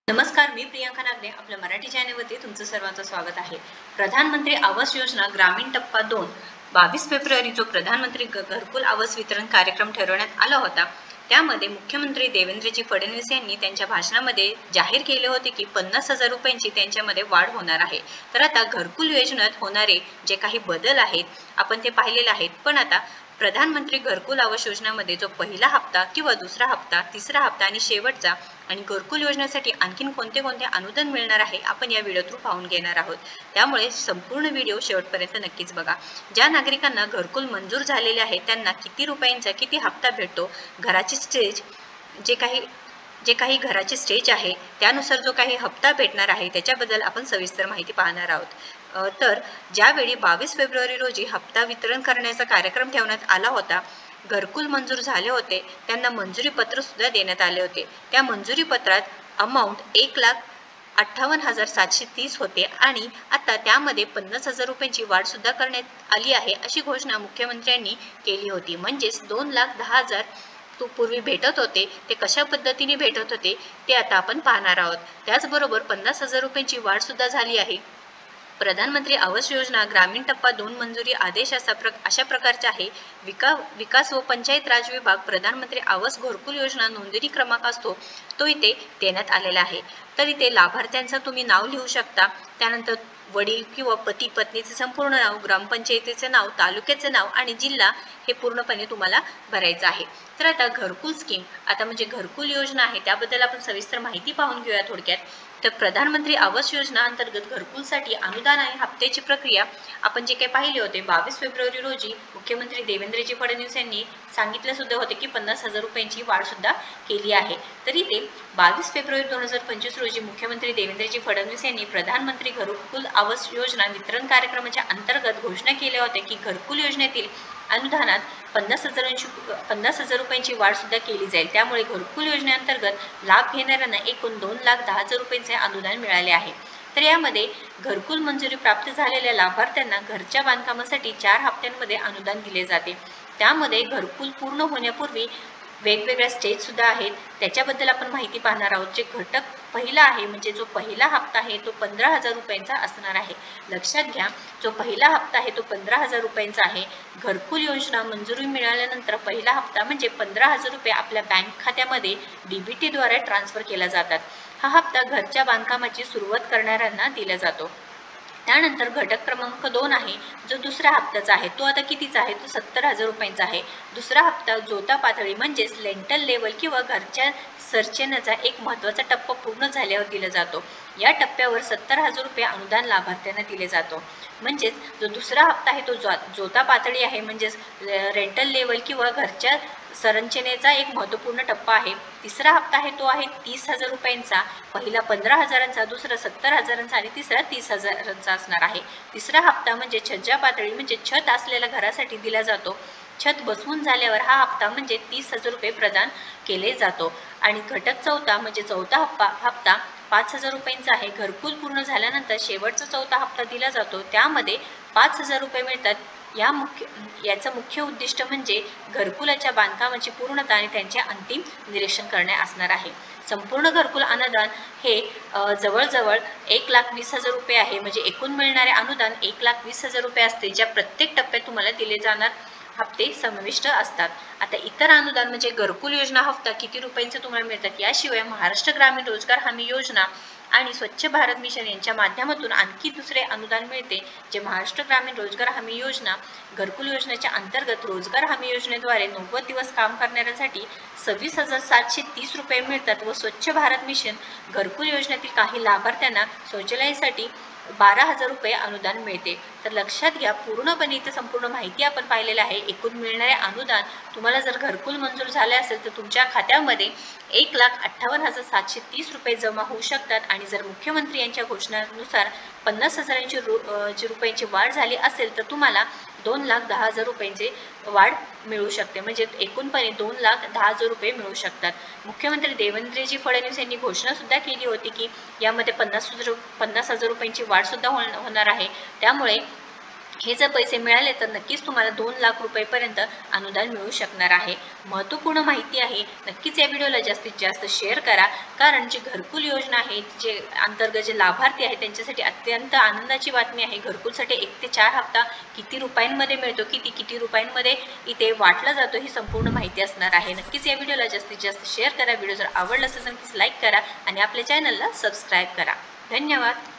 नमस्कार, मी प्रियांका नागने आपल्या मराठी चॅनलवरती तुमचं सर्वांचं स्वागत आहे। प्रधानमंत्री आवास योजना ग्रामीण टप्पा 2 22 फेब्रुवारी जो प्रधानमंत्री घरकुल आवास वितरण कार्यक्रम ठरवण्यात आला होता, त्यामध्ये मुख्यमंत्री देवेंद्रजी फडणवीस यांनी त्यांच्या भाषणामध्ये जाहीर केले होते की 50,000 रुपयांची त्यांच्यामध्ये वाढ होणार आहे। तर आता घरकुल योजनेत होणारे जे काही बदल आहेत आपण ते पाहिलेले आहेत, पण आता प्रधानमंत्री घरकुल आवास योजनेमध्ये जो पहिला हप्ता किंवा दुसरा हप्ता, तिसरा हप्ता आणि शेवटचा आणि घरकुल योजनेसाठी आणखीन कोणते कोणते अनुदान मिळणार आहे आपण या व्हिडिओ थ्रू पाहून घेणार आहोत। त्यामुळे संपूर्ण व्हिडिओ शेवटपर्यंत नक्कीच बघा। ज्या नागरिकांना घरकुल मंजूर झालेले आहे त्यांना किती रुपयांचा किती हप्ता भेटतो, घराची स्टेज जे काही घराची स्टेज आहे त्यानुसार जो काही हप्ता भेटणार आहे त्याच्याबद्दल आपण सविस्तर माहिती पाहणार आहोत। तर ज्यावेळी 22 फेब्रुवारी रोजी हप्ता वितरण करण्याचा कार्यक्रम ठेवण्यात आला होता, घरकुल मंजूर झाले होते त्यांना मंजुरी पत्र सुद्धा देण्यात आले होते। त्या मंजुरी पत्रात अमाऊंट 1,58,730 होते आणि आता त्यामध्ये 50,000 रुपयांची वाढ सुद्धा करण्यात आली आहे अशी घोषणा मुख्यमंत्र्यांनी केली होती। म्हणजेच 2,10,000 तो पूर्वी भेटत होते ते कशा पद्धतीने भेटत होते ते आता आपण पाहणार आहोत। त्याचबरोबर 50,000 रुपयांची वाढ सुद्धा झाली आहे। प्रधानमंत्री आवास योजना ग्रामीण टप्पा 2 मंजुरी आदेश अशा प्रकारचे आहे। विकास व पंचायत राज विभाग प्रधानमंत्री आवास घरकुल योजना नोंदणी क्रमांक असतो तो इथे देण्यात आलेला आहे। तर इथे लाभार्थ्यांचं तुम्ही नाव लिहू शकता, त्यानंतर वडील किंवा पती पत्नीचे संपूर्ण नाव, ग्रामपंचायतीचे नाव, तालुक्याचे नाव आणि जिल्हा हे पूर्णपणे तुम्हाला भरायचं आहे। तर आता घरकुल स्कीम आता म्हणजे घरकुल योजना आहे त्याबद्दल आपण सविस्तर माहिती पाहून घेऊया थोडक्यात। तर प्रधानमंत्री आवास योजना अंतर्गत घरकुलसाठी अनुदान आणि हप्त्याची प्रक्रिया आपण जे काही पाहिले होते 22 फेब्रुवारी रोजी मुख्यमंत्री देवेंद्रजी फडणवीस यांनी सांगितले सुद्धा होते की 50,000 रुपयांची वाढ सुद्धा केली आहे। तरी ते 22 फेब्रुवारी 2025 रोजी मुख्यमंत्री देवेंद्रजी फडणवीस यांनी प्रधानमंत्री घरकुल आवास योजना वितरण कार्यक्रमाच्या अंतर्गत घोषणा केल्या होत्या की घरकुल योजनेतील अनुदानात 50,000 रुपयांची वाढ सुद्धा केली जाईल। त्यामुळे घरकुल योजनेअंतर्गत लाभ घेणाऱ्यांना एकूण 2,10,000 रुपयांचे अनुदान मिळाले आहे। तर यामध्ये घरकुल मंजुरी प्राप्त झालेल्या लाभार्थ्यांना घरच्या बांधकामासाठी 4 हप्त्यांमध्ये अनुदान दिले जाते। त्यामध्ये घरकुल पूर्ण होण्यापूर्वी वेगवेगळ्या स्टेज सुद्धा आहेत, त्याच्याबद्दल आपण माहिती पाहणार आहोत। जे घटक पहिला आहे म्हणजे जो पहिला हप्ता आहे तो 15,000 रुपयांचा असणार आहे। लक्षात घ्या, जो पहिला हप्ता आहे तो 15,000 रुपयांचा आहे। घरकुल योजना मंजुरी मिळाल्यानंतर पहिला हप्ता म्हणजे 15,000 रुपये आपल्या बँक खात्यामध्ये DBT द्वारे ट्रान्सफर केला जातात। हा हप्ता घरच्या बांधकामाची सुरुवात करणाऱ्यांना दिला जातो। त्यानंतर घटक क्रमांक 2 आहे जो दुसऱ्या हप्त्याचा आहे, तो आता कितीचा आहे तो 70,000 रुपयांचा आहे। दुसरा हप्ता जोता पातळी म्हणजेच लेंटल लेवल किंवा घरच्या संरचनेचा एक महत्त्वाचा टप्पा पूर्ण झाल्यावर दिला जातो। या टप्प्यावर 70,000 रुपये अनुदान लाभार्थ्यांना दिले जातो। म्हणजेच जो दुसरा हप्ता आहे तो जोता पातळी आहे म्हणजेच रेंटल लेवल किंवा घरच्या संरचनेचा एक महत्त्वपूर्ण टप्पा आहे। तिसरा हप्ता आहे तो आहे 30,000 रुपयांचा, पहिला 15,000चा, दुसरा 70,000चा आणि तिसरा 30,000चा असणार आहे। तिसरा हप्ता म्हणजे छज्जा पातळी म्हणजे छत असलेल्या घरासाठी दिला जातो। छत बसवून झाल्यावर हा हप्ता म्हणजे 30,000 रुपये प्रदान केले जातो। आणि घटक चौथा म्हणजे चौथा हप्ता 5,000 रुपयांचा आहे। घरकुल पूर्ण झाल्यानंतर शेवटचा चौथा हप्ता दिला जातो, त्यामध्ये 5,000 रुपये मिळतात। याचं मुख्य उद्दिष्ट म्हणजे घरकुलाच्या बांधकामाची पूर्णता आणि त्यांचे अंतिम निरीक्षण करणे असणार आहे। संपूर्ण घरकुल अनुदान हे जवळजवळ 1,20,000 रुपये आहे। म्हणजे एकूण मिळणारे अनुदान 1,20,000 रुपये असते, ज्या प्रत्येक टप्प्यात तुम्हाला दिले जाणार हप्ते समाविष्ट असतात। आता इतर अनुदान म्हणजे घरकुल योजना हप्ता किती रुपयांचे तुम्हाला मिळतात, याशिवाय महाराष्ट्र ग्रामीण रोजगार हमी योजना आणि स्वच्छ भारत मिशन यांच्या माध्यमातून आणखी दुसरे अनुदान मिळते, जे महाराष्ट्र ग्रामीण रोजगार हमी योजना घरकुल योजनेच्या अंतर्गत रोजगार हमी योजनेद्वारे 90 दिवस काम करणाऱ्यांसाठी 26,730 रुपये मिळतात व स्वच्छ भारत मिशन घरकुल योजनेतील काही लाभार्थ्यांना शौचालयासाठी 12,000 रुपये अनुदान मिळते। तर लक्षात घ्या, पूर्णपणे इथे संपूर्ण माहिती आपण पाहिलेली आहे। एकूण मिळणारे अनुदान तुम्हाला जर घरकुल मंजूर झाले असेल तर तुमच्या खात्यामध्ये 1,58,730 रुपये जमा होऊ शकतात आणि जर मुख्यमंत्री यांच्या घोषणानुसार 50,000 रुपयांची वाढ झाली असेल तर तुम्हाला 2,10,000 रुपयांचे वाढ मिळू शकते। म्हणजे एकूणपणे 2,10,000 रुपये मिळू शकतात। मुख्यमंत्री देवेंद्रजी फडणवीस यांनी घोषणा सुद्धा केली होती की यामध्ये 50,000 रुपयांची वाढ सुद्धा होणार आहे। त्यामुळे हे जर पैसे मिळाले तर नक्कीच तुम्हाला 2 लाख रुपयेपर्यंत अनुदान मिळू शकणार आहे. महत्त्वपूर्ण माहिती आहे. नक्कीच या व्हिडिओला जास्तीत जास्त शेअर करा, कारण जी घरकुल योजना आहे, जे अंतर्गत जे लाभार्थी आहेत त्यांच्यासाठी अत्यंत आनंदाची बातमी आहे. घरकुलसाठी 1 ते 4 हप्ता किती रुपयांमध्ये मिळतो, किती रुपयांमध्ये इथे वाटला जातो, ही संपूर्ण माहिती असणार आहे. नक्कीच या व्हिडिओला जास्तीत जास्त शेअर करा. व्हिडिओ जर आवडला असेल तर नक्कीच लाईक करा आणि आपल्या चॅनलला सबस्क्राईब करा. धन्यवाद.